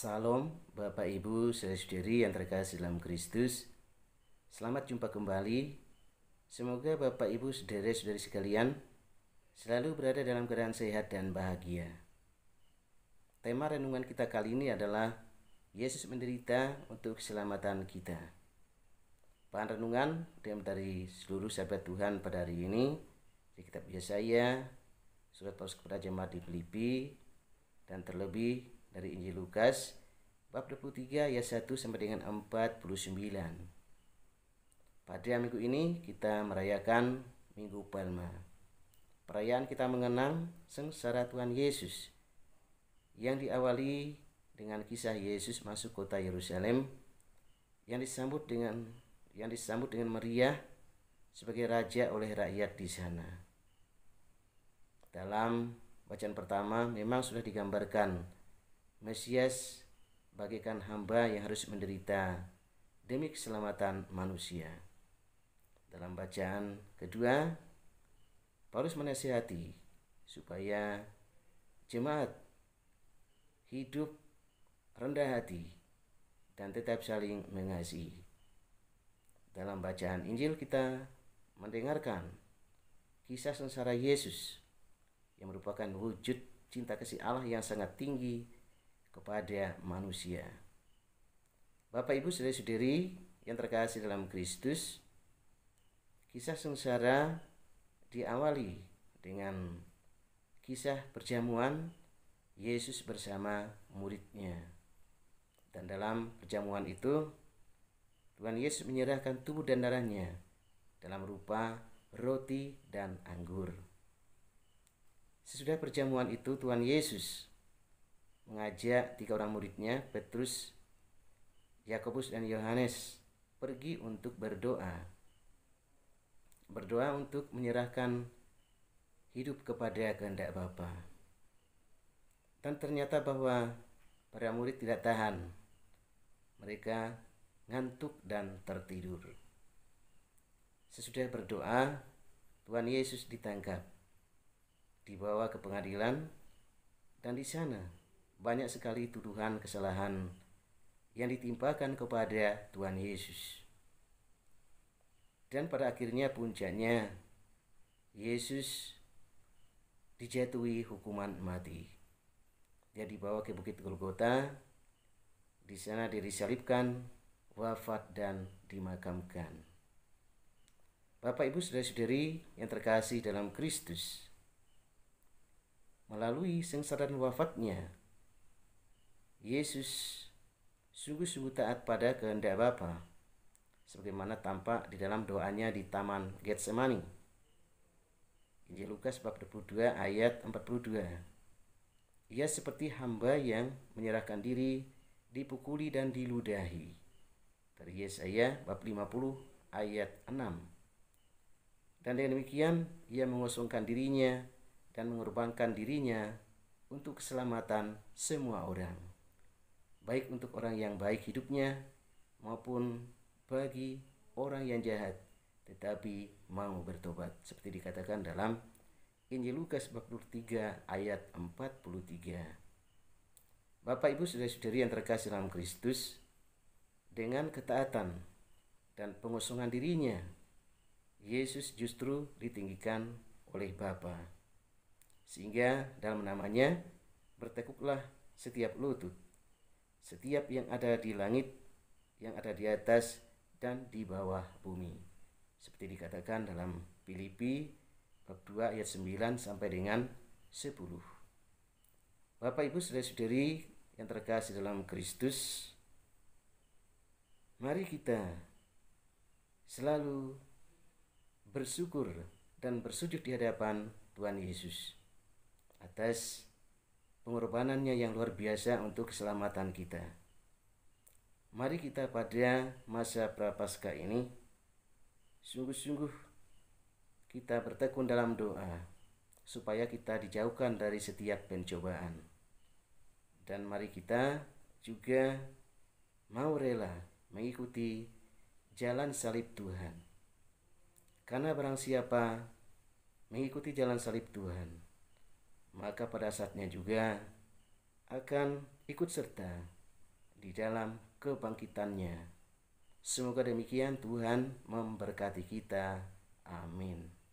Salam Bapak Ibu saudara-saudari yang terkasih dalam Kristus. Selamat jumpa kembali. Semoga Bapak Ibu saudara-saudari sekalian selalu berada dalam keadaan sehat dan bahagia. Tema renungan kita kali ini adalah Yesus menderita untuk keselamatan kita. Bahan renungan diambil dari seluruh sahabat Tuhan pada hari ini di kitab Yesaya, surat Paulus kepada jemaat di Filipi, dan terlebih dari Injil Lukas bab 23 ayat 1 sampai dengan 49. Pada minggu ini kita merayakan Minggu Palma. Perayaan kita mengenang sengsara Tuhan Yesus yang diawali dengan kisah Yesus masuk kota Yerusalem yang disambut dengan meriah sebagai raja oleh rakyat di sana. Dalam bacaan pertama memang sudah digambarkan Mesias bagaikan hamba yang harus menderita demi keselamatan manusia. Dalam bacaan kedua, Paulus menasihati supaya jemaat hidup rendah hati dan tetap saling mengasihi. Dalam bacaan Injil kita mendengarkan kisah sengsara Yesus yang merupakan wujud cinta kasih Allah yang sangat tinggi kepada manusia. Bapak Ibu saudara-saudari yang terkasih dalam Kristus, kisah sengsara diawali dengan kisah perjamuan Yesus bersama muridnya. Dan dalam perjamuan itu Tuhan Yesus menyerahkan tubuh dan darahnya dalam rupa roti dan anggur. Sesudah perjamuan itu Tuhan Yesus mengajak 3 orang muridnya, Petrus, Yakobus, dan Yohanes, pergi untuk berdoa. Berdoa untuk menyerahkan hidup kepada kehendak Bapa. Dan ternyata bahwa para murid tidak tahan. Mereka ngantuk dan tertidur. Sesudah berdoa, Tuhan Yesus ditangkap, dibawa ke pengadilan, dan di sana banyak sekali tuduhan kesalahan yang ditimpakan kepada Tuhan Yesus. Dan pada akhirnya puncaknya Yesus dijatuhi hukuman mati. Dia dibawa ke Bukit Golgota, di sana dia disalibkan, wafat dan dimakamkan. Bapak Ibu saudara-saudari yang terkasih dalam Kristus, melalui sengsara dan wafatnya, Yesus sungguh-sungguh taat pada kehendak Bapa, sebagaimana tampak di dalam doanya di Taman Getsemani. Injil Lukas bab 22 ayat 42. Ia seperti hamba yang menyerahkan diri, dipukuli dan diludahi. Dari Yesaya bab 50 ayat 6. Dan dengan demikian ia mengosongkan dirinya dan mengorbankan dirinya untuk keselamatan semua orang, baik untuk orang yang baik hidupnya maupun bagi orang yang jahat tetapi mau bertobat, seperti dikatakan dalam Injil Lukas bab 3 ayat 43. Bapak Ibu saudara-saudari yang terkasih dalam Kristus, dengan ketaatan dan pengosongan dirinya, Yesus justru ditinggikan oleh Bapa, sehingga dalam namanya bertekuklah setiap lutut, setiap yang ada di langit, yang ada di atas, dan di bawah bumi, seperti dikatakan dalam Filipi bab 2 ayat 9 sampai dengan 10. Bapak Ibu saudara-saudari yang terkasih dalam Kristus, mari kita selalu bersyukur dan bersujud di hadapan Tuhan Yesus atas pengorbanannya yang luar biasa untuk keselamatan kita. Mari kita pada masa Prapaskah ini sungguh-sungguh kita bertekun dalam doa supaya kita dijauhkan dari setiap pencobaan. Dan mari kita juga mau rela mengikuti jalan salib Tuhan. Karena barang siapa mengikuti jalan salib Tuhan, maka pada saatnya juga akan ikut serta di dalam kebangkitannya. Semoga demikian, Tuhan memberkati kita. Amin.